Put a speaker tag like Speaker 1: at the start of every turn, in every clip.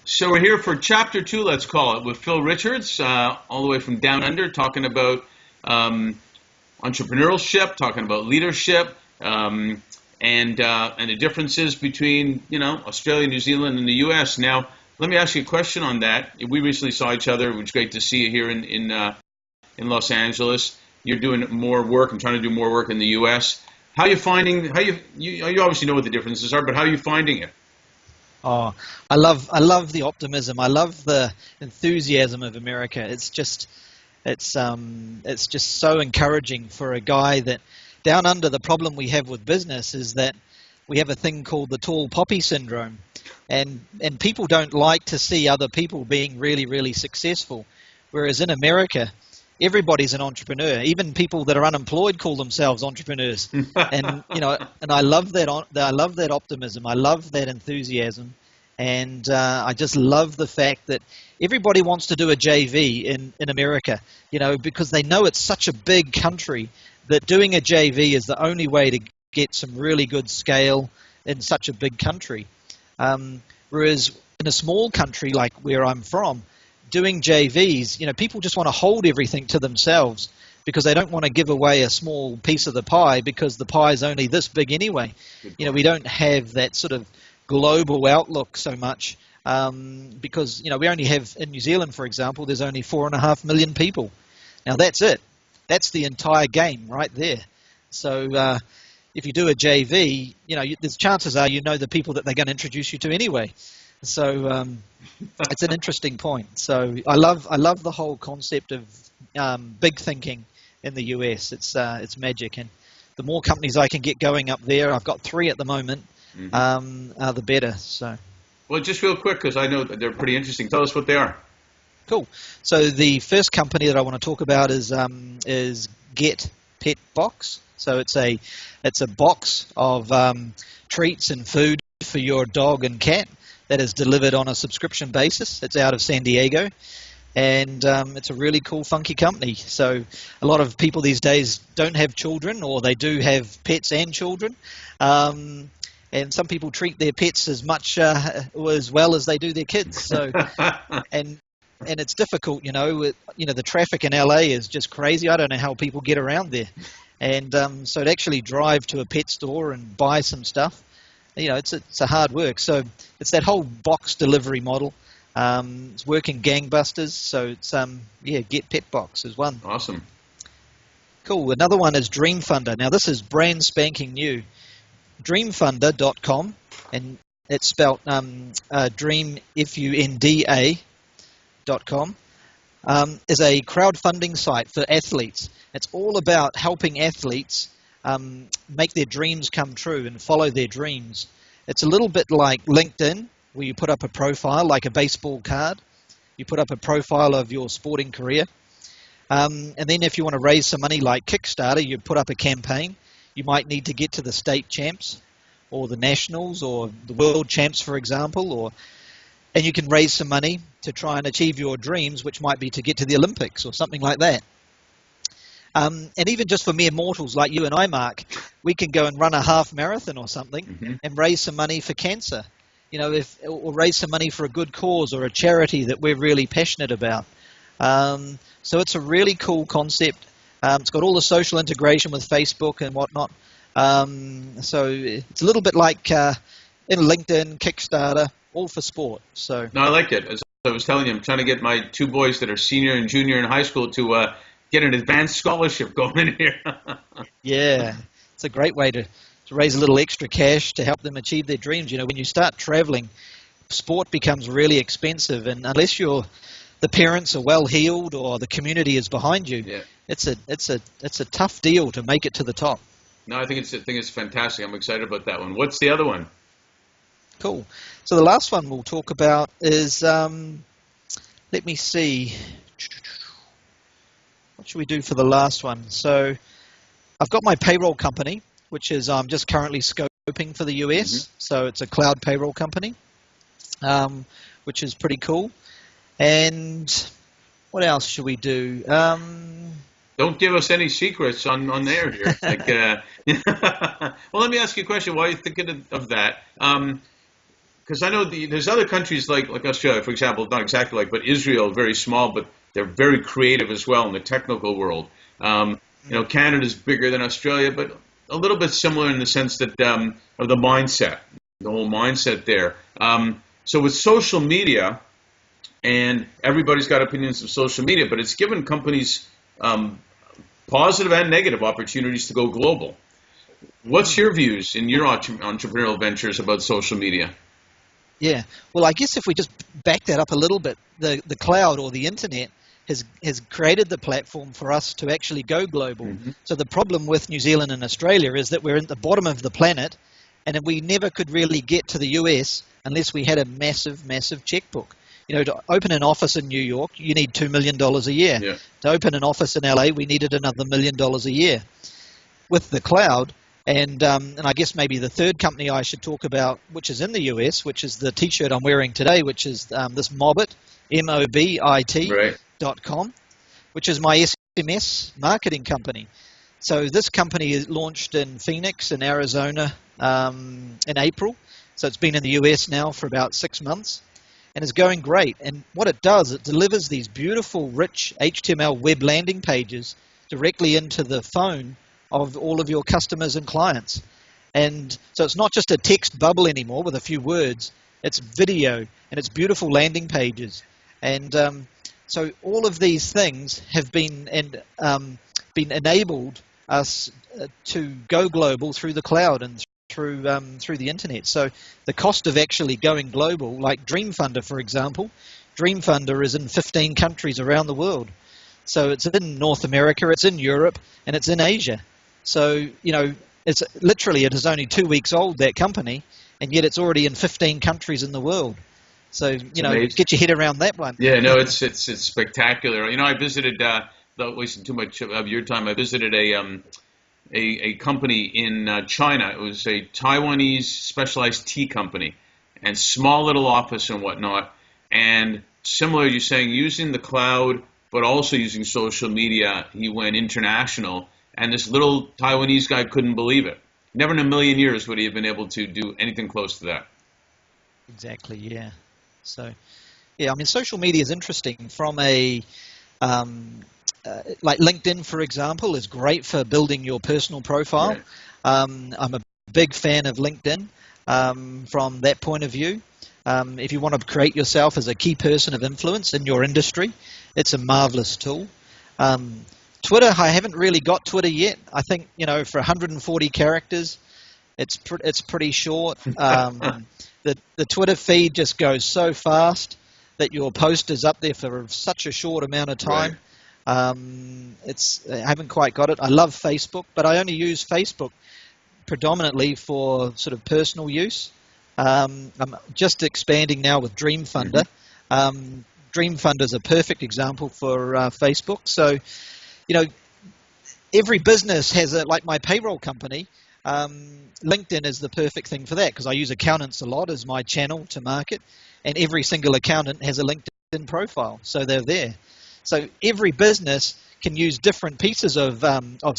Speaker 1: So we're here for Chapter 2, let's call it, with Phil Richards, all the way from Down Under, talking about entrepreneurship, talking about leadership, and the differences between, Australia, New Zealand, and the U.S. Now, let me ask you a question on that. We recently saw each other. It was great to see you here in Los Angeles. You're doing more work and trying to do more work in the U.S. How are you finding? You obviously know what the differences are, but how are you finding it?
Speaker 2: Oh, I love the optimism. I love the enthusiasm of America. It's just so encouraging for a guy that down under. The problem we have with business is that we have a thing called the tall poppy syndrome, and people don't like to see other people being really, really successful. Whereas in America, everybody's an entrepreneur. Even people that are unemployed call themselves entrepreneurs. And I love that. I love that optimism. I love that enthusiasm, and I just love the fact that everybody wants to do a JV in America. Because they know it's such a big country that doing a JV is the only way to get some really good scale in such a big country. Whereas in a small country like where I'm from, doing JVs, people just want to hold everything to themselves because they don't want to give away a small piece of the pie because the pie is only this big anyway. We don't have that sort of global outlook so much because, we only have, in New Zealand, for example, there's only 4.5 million people. Now that's it. That's the entire game right there. So if you do a JV, there's chances are the people that they're going to introduce you to anyway. So it's an interesting point. So I love the whole concept of big thinking in the US. It's magic, and the more companies I can get going up there, I've got 3 at the moment, the better. So.
Speaker 1: Well, just real quick, because I know that they're pretty interesting. Tell us what they are.
Speaker 2: Cool. So the first company that I want to talk about is Get PetBox. So it's a box of treats and food for your dog and cat that is delivered on a subscription basis. It's out of San Diego, and it's a really cool, funky company. So a lot of people these days don't have children, or they do have pets and children, and some people treat their pets as much as well as they do their kids. So and it's difficult, the traffic in LA is just crazy. I don't know how people get around there, and so to actually drive to a pet store and buy some stuff, it's a hard work. So it's that whole box delivery model. It's working gangbusters. So it's Get PetBox is one.
Speaker 1: Awesome.
Speaker 2: Cool. Another one is DreamFunda. Now this is brand spanking new. DreamFunda.com, and it's spelled Dream FUNDA.com. Is a crowdfunding site for athletes. It's all about helping athletes make their dreams come true and follow their dreams. It's a little bit like LinkedIn, where you put up a profile like a baseball card. You put up a profile of your sporting career. And then if you want to raise some money like Kickstarter, you put up a campaign. You might need to get to the state champs or the nationals or the world champs, for example, and you can raise some money to try and achieve your dreams, which might be to get to the Olympics or something like that. And even just for mere mortals like you and I, Mark, we can go and run a half marathon or something and raise some money for cancer, or raise some money for a good cause or a charity that we're really passionate about. So it's a really cool concept. It's got all the social integration with Facebook and whatnot. So it's a little bit like in LinkedIn, Kickstarter, all for sport. So
Speaker 1: no, I like it. As I was telling you, I'm trying to get my 2 boys that are senior and junior in high school to get an advanced scholarship going here.
Speaker 2: Yeah, it's a great way to raise a little extra cash to help them achieve their dreams. When you start traveling, sport becomes really expensive, and unless the parents are well heeled or the community is behind you, it's a tough deal to make it to the top.
Speaker 1: No, I think it's fantastic. I'm excited about that one. What's the other one?
Speaker 2: Cool. So the last one we'll talk about is, let me see, what should we do for the last one? So I've got my payroll company, which is I'm just currently scoping for the US. So it's a cloud payroll company, which is pretty cool. And what else should we do?
Speaker 1: Don't give us any secrets on air here. Well, let me ask you a question while you're thinking of that. because I know there's other countries like Australia, for example, not exactly like, but Israel, very small, but they're very creative as well in the technical world. Canada's bigger than Australia, but a little bit similar in the sense that of the mindset, the whole mindset there. So with social media, and everybody's got opinions of social media, but it's given companies positive and negative opportunities to go global. What's your views in your entrepreneurial ventures about social media?
Speaker 2: Yeah, well, I guess if we just back that up a little bit, the cloud or the internet has created the platform for us to actually go global. Mm-hmm. So the problem with New Zealand and Australia is that we're at the bottom of the planet, and we never could really get to the US unless we had a massive, massive checkbook. To open an office in New York, you need $2 million a year. Yeah. To open an office in LA, we needed another $1 million a year. With the cloud, and I guess maybe the third company I should talk about, which is in the US, which is the T-shirt I'm wearing today, which is this Mobit, MOBIT.com, which is my SMS marketing company. So this company is launched in Phoenix in Arizona in April. So it's been in the US now for about 6 months. And it's going great. And what it does, it delivers these beautiful, rich HTML web landing pages directly into the phone of all of your customers and clients. And so it's not just a text bubble anymore with a few words. It's video, and it's beautiful landing pages. And so all of these things have been enabled us to go global through the cloud and through the internet. So the cost of actually going global, like DreamFunda, for example, DreamFunda is in 15 countries around the world. So it's in North America, it's in Europe, and it's in Asia. So, it is only 2 weeks old, that company, and yet it's already in 15 countries in the world. So, get your head around that one.
Speaker 1: Yeah, no, it's spectacular. I visited, without wasting too much of your time, I visited a company in China. It was a Taiwanese specialized tea company, and small little office and whatnot. And similar, you're saying, using the cloud, but also using social media, he went international. And this little Taiwanese guy couldn't believe it. Never in a million years would he have been able to do anything close to that.
Speaker 2: Exactly, yeah. So, social media is interesting from like LinkedIn, for example, is great for building your personal profile. Right. I'm a big fan of LinkedIn from that point of view. If you want to create yourself as a key person of influence in your industry, it's a marvelous tool. Twitter, I haven't really got Twitter yet. I think, for 140 characters, it's pretty short. The Twitter feed just goes so fast that your post is up there for such a short amount of time. Right. I haven't quite got it. I love Facebook, but I only use Facebook predominantly for sort of personal use. I'm just expanding now with DreamFunda. Mm-hmm. DreamFunda is a perfect example for Facebook. So, every business has like my payroll company. LinkedIn is the perfect thing for that because I use accountants a lot as my channel to market, and every single accountant has a LinkedIn profile, so they're there. So every business can use different pieces of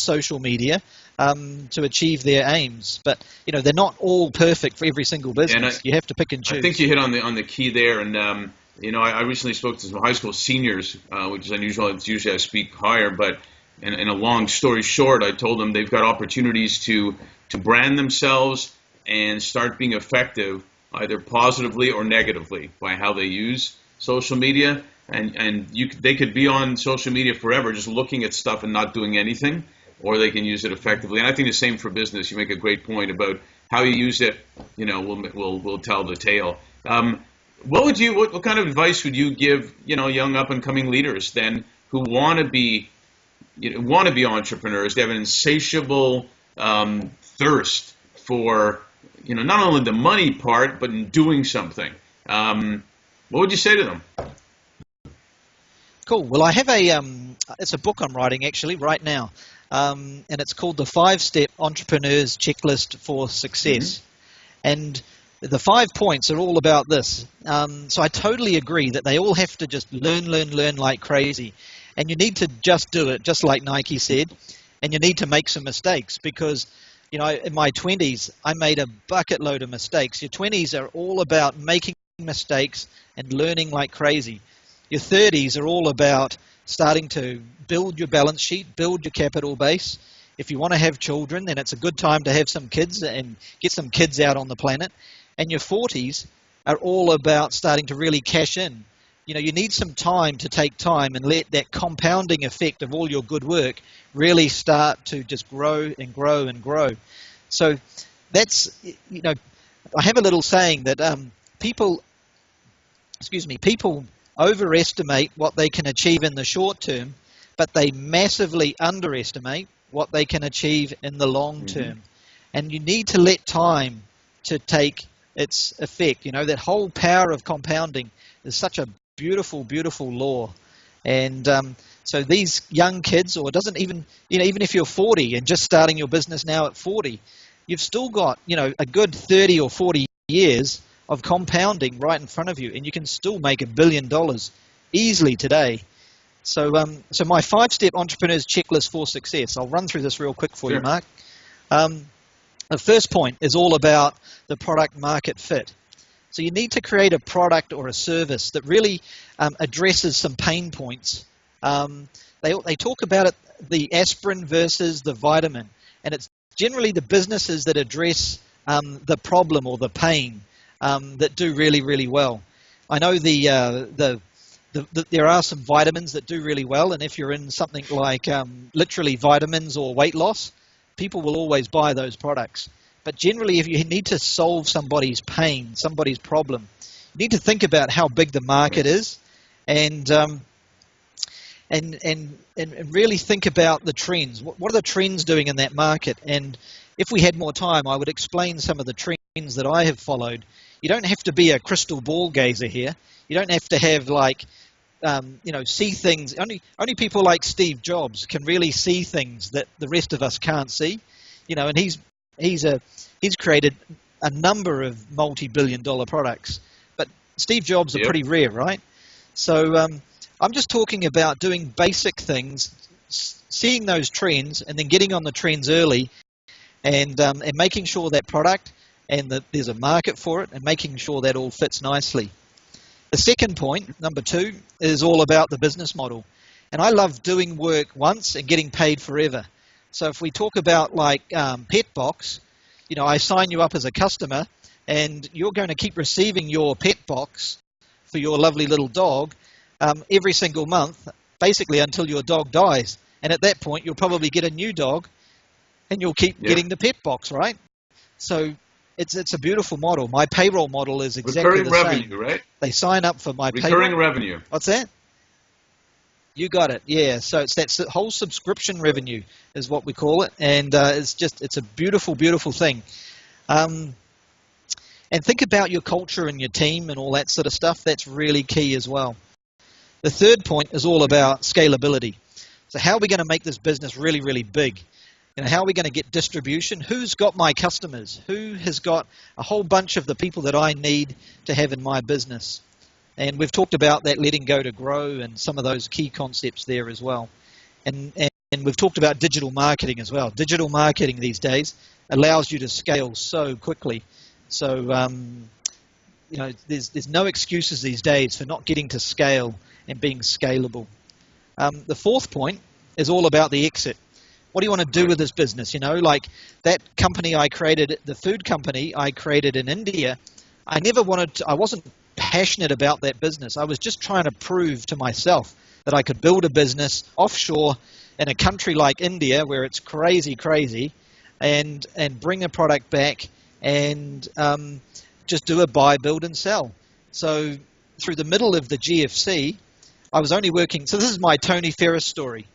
Speaker 2: social media to achieve their aims, but they're not all perfect for every single business. You have to pick and choose.
Speaker 1: I think you hit on the key there, and I recently spoke to some high school seniors, which is unusual. It's usually I speak higher, but in a long story short, I told them they've got opportunities to brand themselves and start being effective, either positively or negatively, by how they use social media. And they could be on social media forever, just looking at stuff and not doing anything, or they can use it effectively. And I think the same for business. You make a great point about how you use it. Will tell the tale. What kind of advice would you give, young up and coming leaders then who want to be entrepreneurs? They have an insatiable thirst for, not only the money part, but in doing something. What would you say to them?
Speaker 2: Cool. Well, I have it's a book I'm writing actually right now, and it's called The 5-Step Entrepreneur's Checklist for Success. Mm-hmm. And the 5 points are all about this. So I totally agree that they all have to just learn like crazy. And you need to just do it, just like Nike said. And you need to make some mistakes because, You know, in my 20s, I made a bucket load of mistakes. Your 20s are all about making mistakes and learning like crazy. Your 30s are all about starting to build your balance sheet, build your capital base. If you want to have children, then it's a good time to have some kids and get some kids out on the planet. And your 40s are all about starting to really cash in. You know, you need some time to take time and let that compounding effect of all your good work really start to just grow and grow and grow. So that's, you know, I have a little saying that people overestimate what they can achieve in the short term, but they massively underestimate what they can achieve in the long term. And you need to let time to take its effect. You know, that whole power of compounding is such a beautiful, beautiful law. And so these young kids, or it doesn't even, you know, even if you're 40 and just starting your business now at 40, you've still got, you know, a good 30 or 40 years of compounding right in front of you, and you can still make $1 billion easily today. So so my 5-step entrepreneur's checklist for success, I'll run through this real quick for you, Mark. The first point is all about the product market fit. So you need to create a product or a service that really addresses some pain points. They talk about it, the aspirin versus the vitamin, and it's generally the businesses that address the problem or the pain that do really, really well. I know there are some vitamins that do really well, and if you're in something like literally vitamins or weight loss, people will always buy those products. But generally, if you need to solve somebody's pain, somebody's problem, you need to think about how big the market is, and really think about the trends. What are the trends doing in that market? And if we had more time, I would explain some of the trends that I have followed. You don't have to be a crystal ball gazer here. You don't have to have like, you know, see things. Only people like Steve Jobs can really see things that the rest of us can't see. You know, and he's created a number of multi-billion-dollar products. But Steve Jobs are pretty rare, right? So I'm just talking about doing basic things, seeing those trends, and then getting on the trends early, and making sure that product and that there's a market for it, and making sure that all fits nicely. The second point, number 2, is all about the business model. And I love doing work once and getting paid forever. So if we talk about like PetBox, you know, I sign you up as a customer, and you're going to keep receiving your PetBox for your lovely little dog every single month, basically until your dog dies. And at that point, you'll probably get a new dog, and you'll keep getting the PetBox, right? So it's a beautiful model. My payroll model is exactly the same.
Speaker 1: Recurring revenue, right?
Speaker 2: They sign up for my payroll.
Speaker 1: Recurring revenue.
Speaker 2: What's that? You got it. Yeah. So it's that whole subscription revenue is what we call it, and it's a beautiful, beautiful thing. And think about your culture and your team and all that sort of stuff. That's really key as well. The third point is all about scalability. So how are we going to make this business really, really big? You know, how are we going to get distribution? Who's got my customers? Who has got a whole bunch of the people that I need to have in my business? And we've talked about that letting go to grow and some of those key concepts there as well. And we've talked about digital marketing as well. Digital marketing these days allows you to scale so quickly. So, you know, there's no excuses these days for not getting to scale and being scalable. The fourth point is all about the exit. What do you want to do with this business? You know, like that company I created, the food company I created in India, I wasn't passionate about that business. I was just trying to prove to myself that I could build a business offshore in a country like India where it's crazy, and bring a product back and just do a buy, build, and sell. So through the middle of the GFC, I was only working. So this is my Tony Ferris story.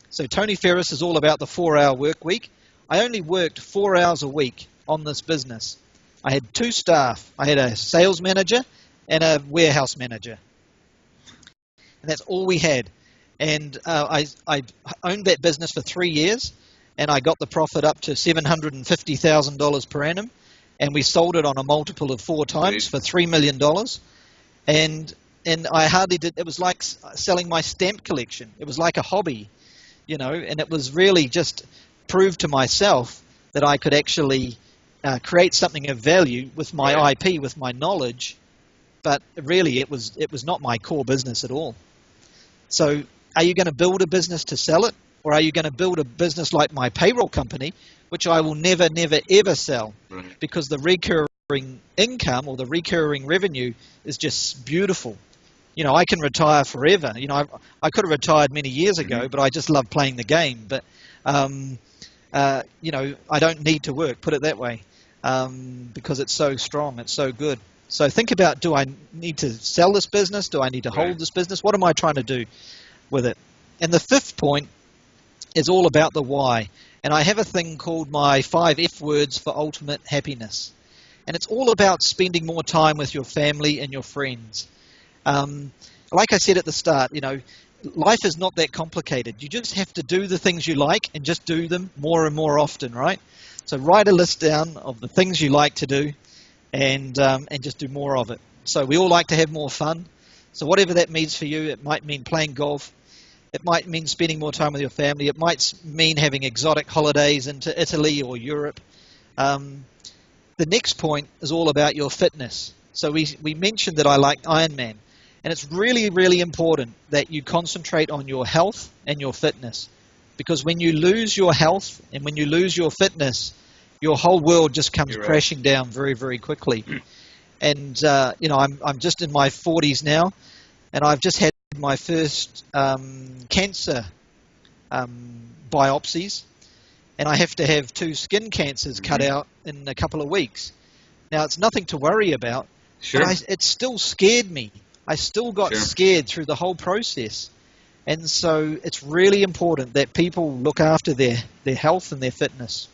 Speaker 2: So Tony Ferris is all about the 4-hour work week. I only worked 4 hours a week on this business. I had 2 staff. I had a sales manager and a warehouse manager. And that's all we had. And I owned that business for 3 years, and I got the profit up to $750,000 per annum. And we sold it on a multiple of 4 times for $3 million. And I hardly did. It was like selling my stamp collection. It was like a hobby, you know, and it was really just proved to myself that I could actually create something of value with my IP, with my knowledge, but really it was not my core business at all. So are you going to build a business to sell it, or are you going to build a business like my payroll company, which I will never, never, ever sell, because the recurring income or the recurring revenue is just beautiful. You know, I can retire forever. You know, I could have retired many years ago, but I just love playing the game. But, you know, I don't need to work, put it that way, because it's so strong, it's so good. So think about, do I need to sell this business? Do I need to hold this business? What am I trying to do with it? And the fifth point is all about the why. And I have a thing called my 5 F words for ultimate happiness. And it's all about spending more time with your family and your friends. Like I said at the start, you know, life is not that complicated. You just have to do the things you like and just do them more and more often, right? So write a list down of the things you like to do, and just do more of it. So we all like to have more fun. So whatever that means for you, it might mean playing golf. It might mean spending more time with your family. It might mean having exotic holidays into Italy or Europe. The next point is all about your fitness. So we mentioned that I like Ironman. And it's really, really important that you concentrate on your health and your fitness. Because when you lose your health and when you lose your fitness, your whole world just comes crashing down very, very quickly. And, you know, I'm just in my 40s now, and I've just had my first cancer biopsies, and I have to have 2 skin cancers cut out in a couple of weeks. Now, it's nothing to worry about, but it still scared me. I still got scared through the whole process. And so it's really important that people look after their health and their fitness.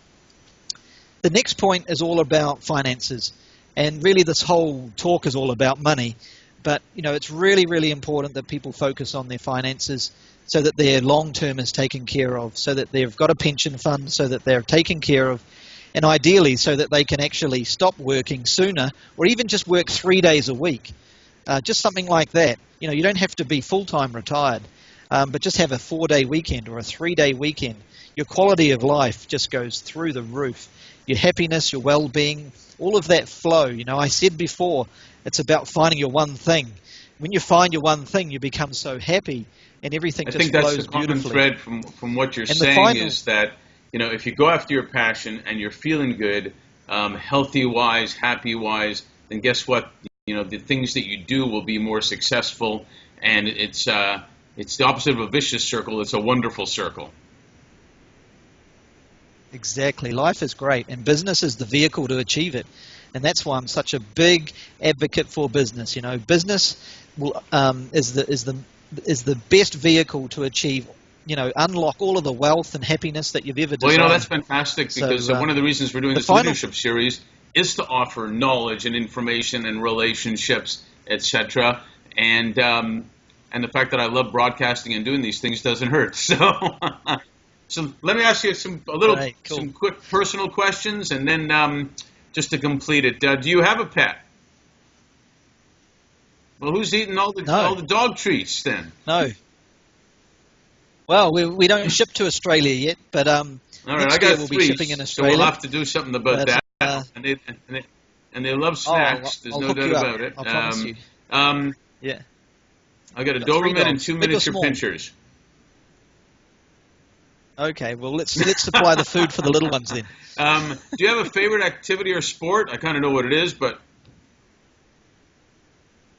Speaker 2: The next point is all about finances. And really this whole talk is all about money. But, you know, it's really, really important that people focus on their finances so that their long-term is taken care of, so that they've got a pension fund, so that they're taken care of, and ideally so that they can actually stop working sooner, or even just work 3 days a week. Just something like that. You know, you don't have to be full-time retired, but just have a 4-day weekend or a 3-day weekend. Your quality of life just goes through the roof. Your happiness, your well-being, all of that flow. You know, I said before, it's about finding your one thing. When you find your one thing, you become so happy, and everything just flows beautifully. I think that's the common
Speaker 1: thread from what you're saying is that, you know, if you go after your passion and you're feeling good, healthy-wise, happy-wise, then guess what? You know, the things that you do will be more successful, and it's the opposite of a vicious circle. It's a wonderful circle.
Speaker 2: Exactly. Life is great, and business is the vehicle to achieve it. And that's why I'm such a big advocate for business. You know, business will, is the best vehicle to achieve, you know, unlock all of the wealth and happiness that you've ever desired.
Speaker 1: Well, you know, that's fantastic, because one of the reasons we're doing this leadership series is to offer knowledge and information and relationships, etc. And the fact that I love broadcasting and doing these things doesn't hurt. So let me ask you some quick personal questions, and then just to complete it, do you have a pet? Well, who's eating all the dog treats then?
Speaker 2: No. Well, we don't ship to Australia yet, but
Speaker 1: all right, I got
Speaker 2: we'll
Speaker 1: 3,
Speaker 2: be shipping in Australia.
Speaker 1: So we'll have to do something about that. And they love snacks. There's no doubt about it.
Speaker 2: I promise you. Yeah.
Speaker 1: I got a Doberman and 2 miniature pinchers.
Speaker 2: Okay, well let's supply the food for the little ones then.
Speaker 1: Do you have a favorite activity or sport? I kind of know what it is, but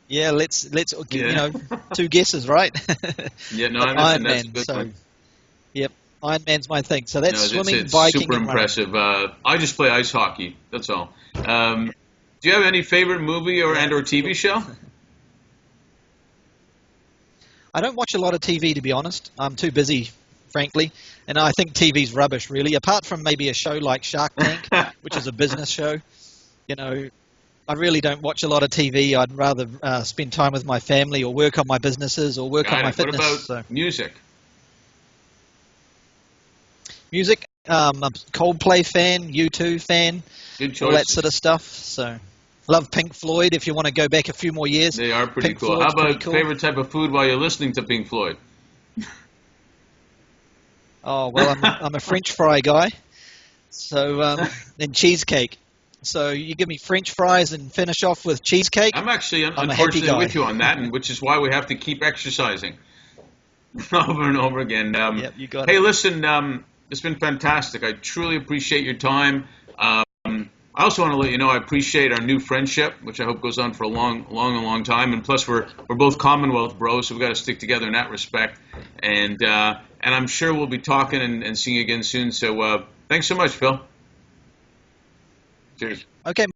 Speaker 2: yeah, let's you know, 2 guesses, right?
Speaker 1: Yeah, no, I understand. That's a good one.
Speaker 2: Yep, Ironman's my thing. So that's swimming, biking,
Speaker 1: it's super impressive. I just play ice hockey. That's all. Do you have any favorite movie or TV show?
Speaker 2: I don't watch a lot of TV, to be honest. I'm too busy, frankly, and I think TV's rubbish, really. Apart from maybe a show like Shark Tank, which is a business show, you know, I really don't watch a lot of TV. I'd rather spend time with my family or work on my businesses or work on my fitness.
Speaker 1: What about music?
Speaker 2: Music, I'm a Coldplay fan, U2 fan,
Speaker 1: good choice.
Speaker 2: All that sort of stuff. So, love Pink Floyd. If you want to go back a few more years,
Speaker 1: they are pretty
Speaker 2: Pink
Speaker 1: cool.
Speaker 2: Floyd's
Speaker 1: How about favorite type of food while you're listening to Pink Floyd?
Speaker 2: Oh well, I'm a French fry guy. So and cheesecake. So you give me French fries and finish off with cheesecake.
Speaker 1: I'm actually
Speaker 2: I'm a happy
Speaker 1: unfortunately
Speaker 2: guy.
Speaker 1: with you on that, and which is why we have to keep exercising over and over again.
Speaker 2: Yep, you got
Speaker 1: Hey,
Speaker 2: it.
Speaker 1: listen, it's been fantastic. I truly appreciate your time. I also want to let you know I appreciate our new friendship, which I hope goes on for a long time. And plus, we're both Commonwealth bros, so we've got to stick together in that respect. And I'm sure we'll be talking and seeing you again soon. So thanks so much, Phil. Cheers.
Speaker 2: Okay.